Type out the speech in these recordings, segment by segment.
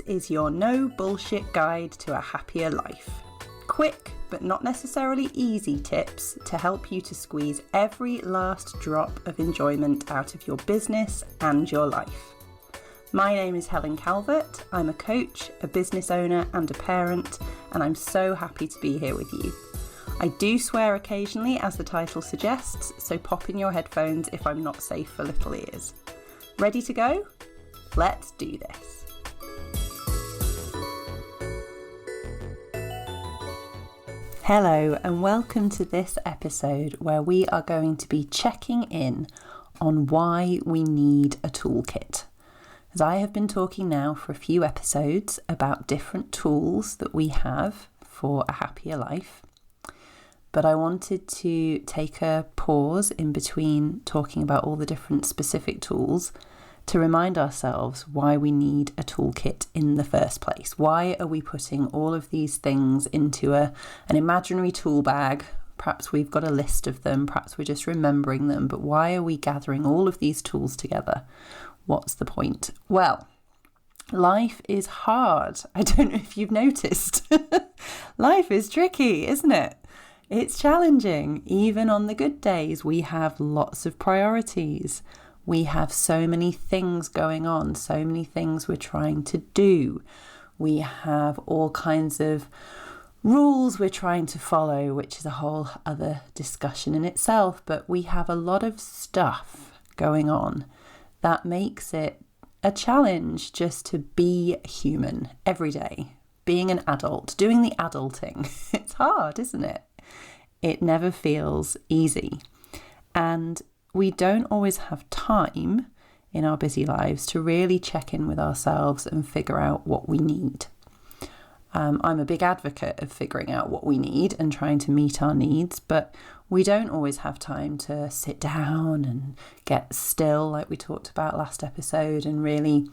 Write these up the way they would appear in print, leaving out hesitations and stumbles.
is your no bullshit guide to a happier life. Quick, but not necessarily easy tips to help you to squeeze every last drop of enjoyment out of your business and your life. My name is Helen Calvert. I'm a coach, a business owner and a parent, and I'm so happy to be here with you. I do swear occasionally, as the title suggests, so pop in your headphones if I'm not safe for little ears. Ready to go? Let's do this. Hello and welcome to this episode where we are going to be checking in on why we need a toolkit. As I have been talking now for a few episodes about different tools that we have for a happier life, but I wanted to take a pause in between talking about all the different specific tools to remind ourselves why we need a toolkit in the first place. Why are we putting all of these things into an imaginary tool bag? Perhaps we've got a list of them, perhaps we're just remembering them, but why are we gathering all of these tools together? What's the point? Well, life is hard. I don't know if you've noticed. Life is tricky, isn't it? It's challenging. Even on the good days, we have lots of priorities. We have so many things going on, so many things we're trying to do. We have all kinds of rules we're trying to follow, which is a whole other discussion in itself. But we have a lot of stuff going on that makes it a challenge just to be human every day, being an adult, doing the adulting. It's hard, isn't it? It never feels easy. And we don't always have time in our busy lives to really check in with ourselves and figure out what we need. I'm a big advocate of figuring out what we need and trying to meet our needs, but we don't always have time to sit down and get still, like we talked about last episode, and really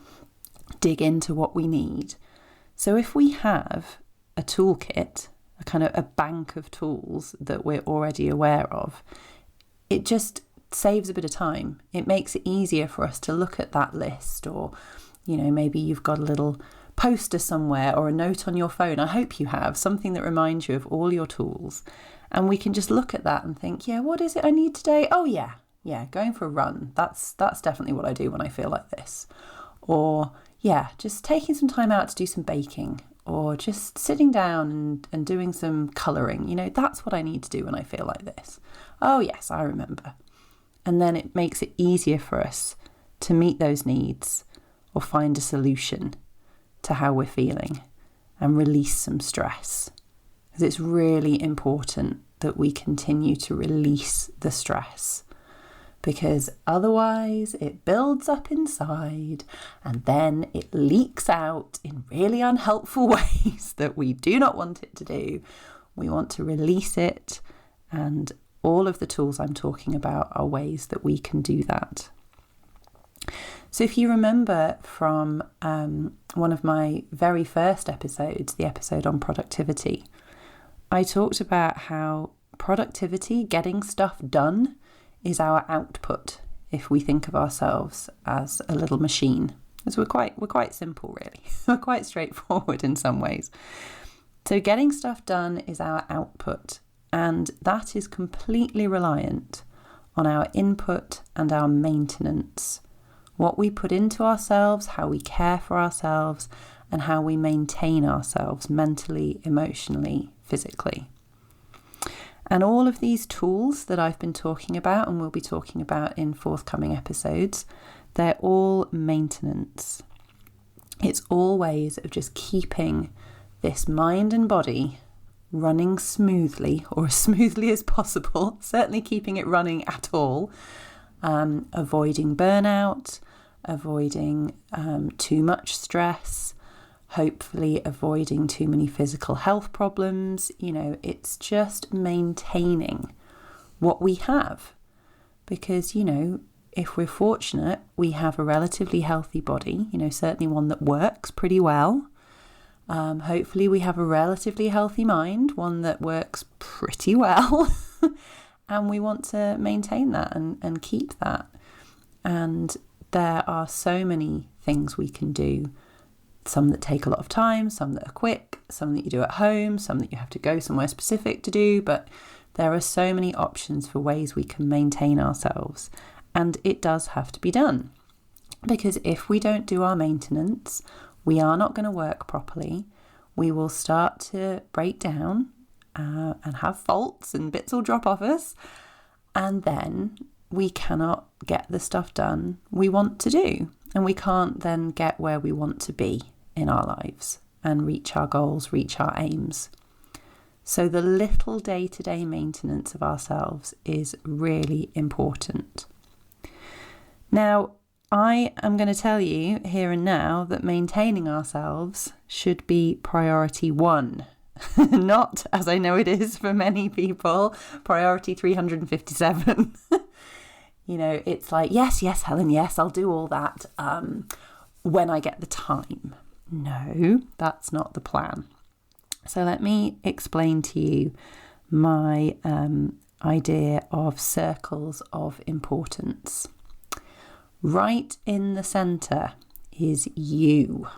dig into what we need. So if we have a toolkit, a kind of a bank of tools that we're already aware of, it just saves a bit of time. It makes it easier for us to look at that list, or, maybe you've got a little poster somewhere or a note on your phone. I hope you have something that reminds you of all your tools. And we can just look at that and think, what is it I need today? Oh yeah, going for a run. That's definitely what I do when I feel like this. Or just taking some time out to do some baking, or just sitting down and doing some colouring. That's what I need to do when I feel like this. Oh yes, I remember. And then it makes it easier for us to meet those needs or find a solution to how we're feeling and release some stress. Because it's really important that we continue to release the stress, because otherwise it builds up inside and then it leaks out in really unhelpful ways that we do not want it to do. We want to release it, and all of the tools I'm talking about are ways that we can do that. So if you remember from one of my very first episodes, the episode on productivity, I talked about how productivity, getting stuff done, is our output if we think of ourselves as a little machine. Because we're quite simple, really. We're quite straightforward in some ways. So getting stuff done is our output, and that is completely reliant on our input and our maintenance. What we put into ourselves, how we care for ourselves, and how we maintain ourselves mentally, emotionally, physically. And all of these tools that I've been talking about and will be talking about in forthcoming episodes, they're all maintenance. It's all ways of just keeping this mind and body running smoothly, or as smoothly as possible, certainly keeping it running at all, avoiding burnout, avoiding too much stress, hopefully avoiding too many physical health problems. It's just maintaining what we have, because, if we're fortunate, we have a relatively healthy body, certainly one that works pretty well. Hopefully we have a relatively healthy mind, one that works pretty well. And we want to maintain that and keep that. And there are so many things we can do Some that take a lot of time, some that are quick, some that you do at home, some that you have to go somewhere specific to do. But there are so many options for ways we can maintain ourselves. And it does have to be done. Because if we don't do our maintenance, we are not going to work properly. We will start to break down and have faults, and bits will drop off us. And then we cannot get the stuff done we want to do. And we can't then get where we want to be in our lives and reach our goals, reach our aims. So the little day-to-day maintenance of ourselves is really important. Now, I am going to tell you here and now that maintaining ourselves should be priority 1. Not, as I know it is for many people, priority 357. It's like, yes, Helen, yes, I'll do all that when I get the time. No, that's not the plan. So let me explain to you my idea of circles of importance. Right in the centre is you.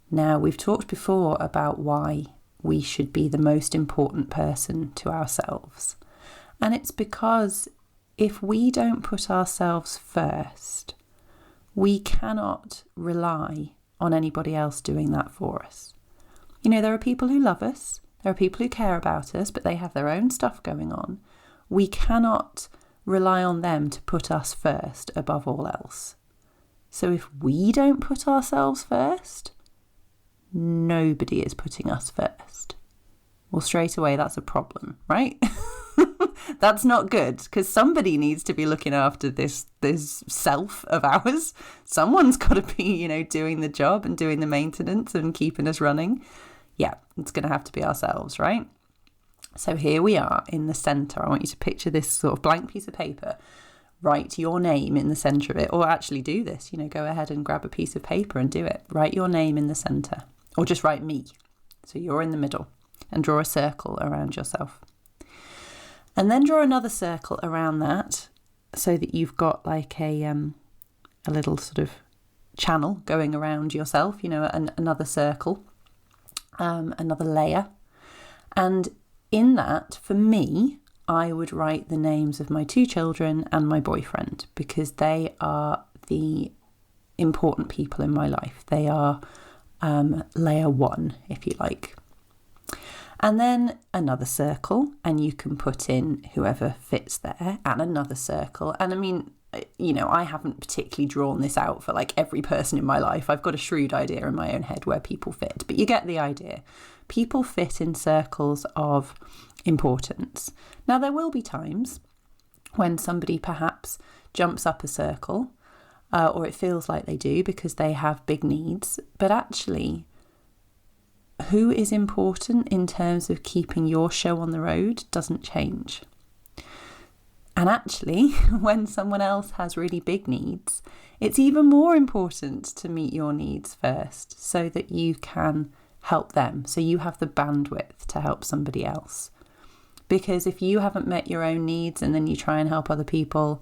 Now, we've talked before about why we should be the most important person to ourselves. And it's because if we don't put ourselves first, we cannot rely on anybody else doing that for us. There are people who love us, there are people who care about us, but they have their own stuff going on. We cannot rely on them to put us first above all else. So if we don't put ourselves first, nobody is putting us first. Well, straight away, that's a problem, right? That's not good, because somebody needs to be looking after this self of ours. Someone's got to be, doing the job and doing the maintenance and keeping us running. Yeah, it's going to have to be ourselves, right? So here we are in the centre. I want you to picture this sort of blank piece of paper. Write your name in the centre of it, or actually do this, go ahead and grab a piece of paper and do it. Write your name in the centre, or just write me. So you're in the middle, and draw a circle around yourself. And then draw another circle around that so that you've got like a little sort of channel going around yourself, another circle, another layer. And in that, for me, I would write the names of my 2 children and my boyfriend, because they are the important people in my life. They are layer 1, if you like. And then another circle, and you can put in whoever fits there, and another circle. And I mean, I haven't particularly drawn this out for like every person in my life. I've got a shrewd idea in my own head where people fit, but you get the idea. People fit in circles of importance. Now, there will be times when somebody perhaps jumps up a circle, or it feels like they do because they have big needs, but actually, who is important in terms of keeping your show on the road doesn't change. And actually, when someone else has really big needs, it's even more important to meet your needs first so that you can help them. So you have the bandwidth to help somebody else. Because if you haven't met your own needs and then you try and help other people,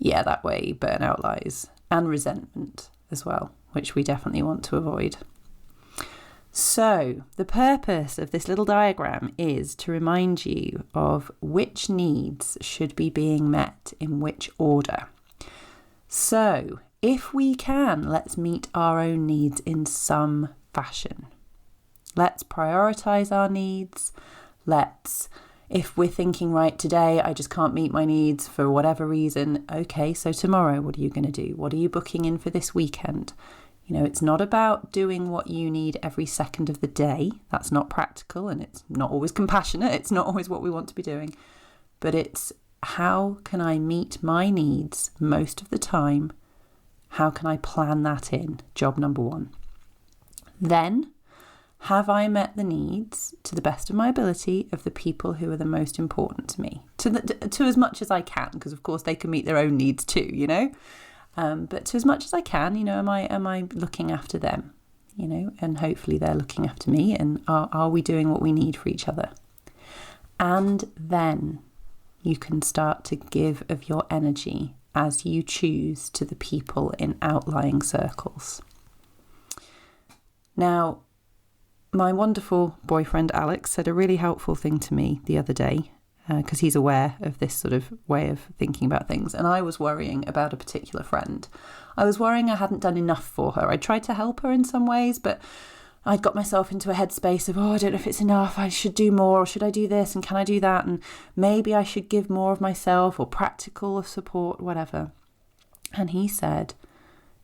that way burnout lies. And resentment as well, which we definitely want to avoid. So the purpose of this little diagram is to remind you of which needs should be being met in which order. So if we can, let's meet our own needs in some fashion. Let's prioritise our needs. If we're thinking, right, today I just can't meet my needs for whatever reason, okay, so tomorrow what are you going to do? What are you booking in for this weekend? It's not about doing what you need every second of the day. That's not practical, and it's not always compassionate. It's not always what we want to be doing. But it's, how can I meet my needs most of the time? How can I plan that in? Job number 1. Then, have I met the needs to the best of my ability of the people who are the most important to me? To as much as I can, because of course they can meet their own needs too, But to as much as I can, am I looking after them, and hopefully they're looking after me, and are we doing what we need for each other? And then you can start to give of your energy as you choose to the people in outlying circles. Now, my wonderful boyfriend Alex said a really helpful thing to me the other day, because he's aware of this sort of way of thinking about things. And I was worrying about a particular friend. I was worrying I hadn't done enough for her. I tried to help her in some ways, but I'd got myself into a headspace of, I don't know if it's enough. I should do more, or should I do this? And can I do that? And maybe I should give more of myself, or practical support, whatever. And he said,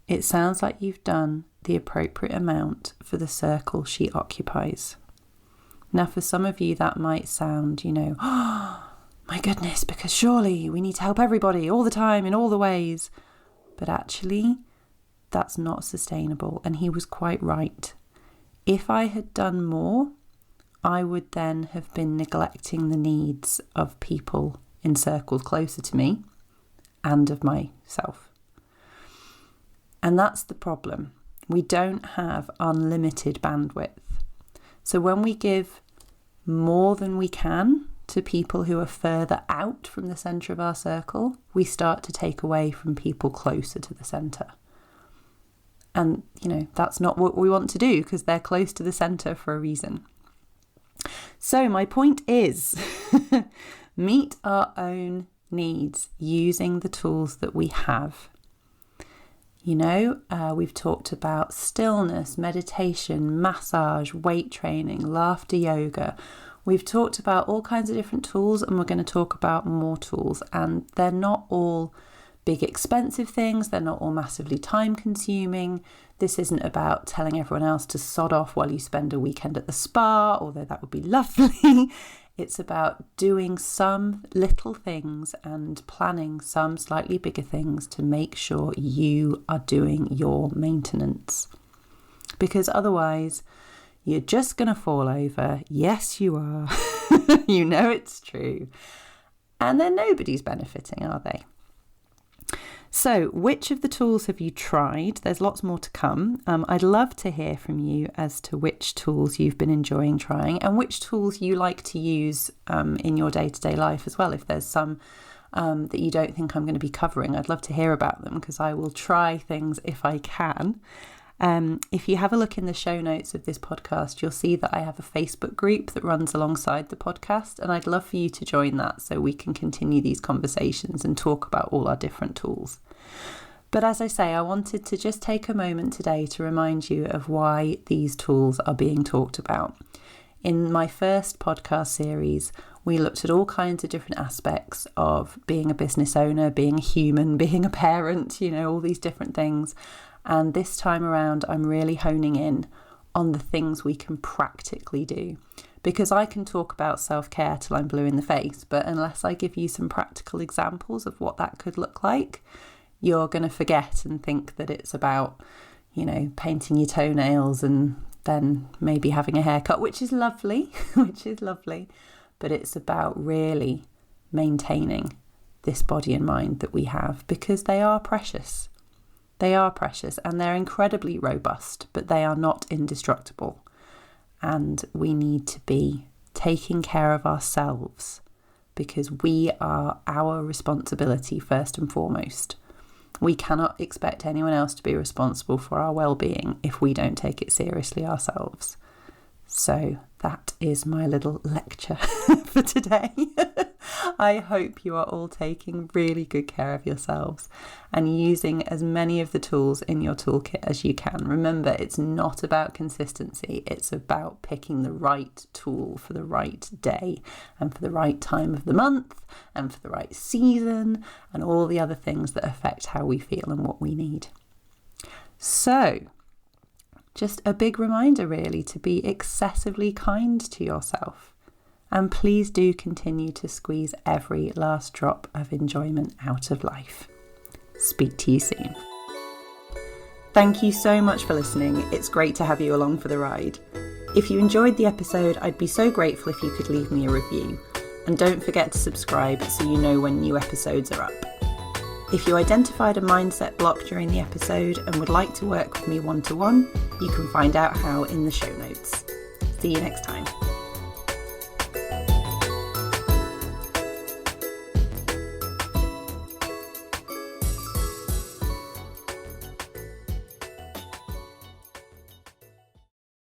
it sounds like you've done the appropriate amount for the circle she occupies. Now, for some of you, that might sound, oh, my goodness, because surely we need to help everybody all the time in all the ways. But actually, that's not sustainable. And he was quite right. If I had done more, I would then have been neglecting the needs of people in circles closer to me and of myself. And that's the problem. We don't have unlimited bandwidth. So when we give more than we can to people who are further out from the centre of our circle, we start to take away from people closer to the centre. And, that's not what we want to do, because they're close to the centre for a reason. So my point is, meet our own needs using the tools that we have. We've talked about stillness, meditation, massage, weight training, laughter yoga. We've talked about all kinds of different tools, and we're going to talk about more tools. And they're not all big expensive things. They're not all massively time consuming. This isn't about telling everyone else to sod off while you spend a weekend at the spa, although that would be lovely. It's about doing some little things and planning some slightly bigger things to make sure you are doing your maintenance. Because otherwise, you're just going to fall over. Yes, you are. It's true. And then nobody's benefiting, are they? So, which of the tools have you tried? There's lots more to come. I'd love to hear from you as to which tools you've been enjoying trying and which tools you like to use in your day-to-day life as well. If there's some that you don't think I'm going to be covering, I'd love to hear about them, because I will try things if I can. If you have a look in the show notes of this podcast, you'll see that I have a Facebook group that runs alongside the podcast, and I'd love for you to join that so we can continue these conversations and talk about all our different tools. But as I say, I wanted to just take a moment today to remind you of why these tools are being talked about. In my first podcast series, we looked at all kinds of different aspects of being a business owner, being a human, being a parent, all these different things. And this time around, I'm really honing in on the things we can practically do. Because I can talk about self-care till I'm blue in the face, but unless I give you some practical examples of what that could look like, you're going to forget and think that it's about, painting your toenails and then maybe having a haircut, which is lovely, but it's about really maintaining this body and mind that we have, because they are precious. They are precious and they're incredibly robust, but they are not indestructible. And we need to be taking care of ourselves, because we are our responsibility first and foremost. We cannot expect anyone else to be responsible for our well-being if we don't take it seriously ourselves. So that is my little lecture for today. I hope you are all taking really good care of yourselves and using as many of the tools in your toolkit as you can. Remember, it's not about consistency. It's about picking the right tool for the right day and for the right time of the month and for the right season and all the other things that affect how we feel and what we need. So, just a big reminder really to be excessively kind to yourself. And please do continue to squeeze every last drop of enjoyment out of life. Speak to you soon. Thank you so much for listening. It's great to have you along for the ride. If you enjoyed the episode, I'd be so grateful if you could leave me a review. And don't forget to subscribe so you know when new episodes are up. If you identified a mindset block during the episode and would like to work with me one-to-one, you can find out how in the show notes. See you next time.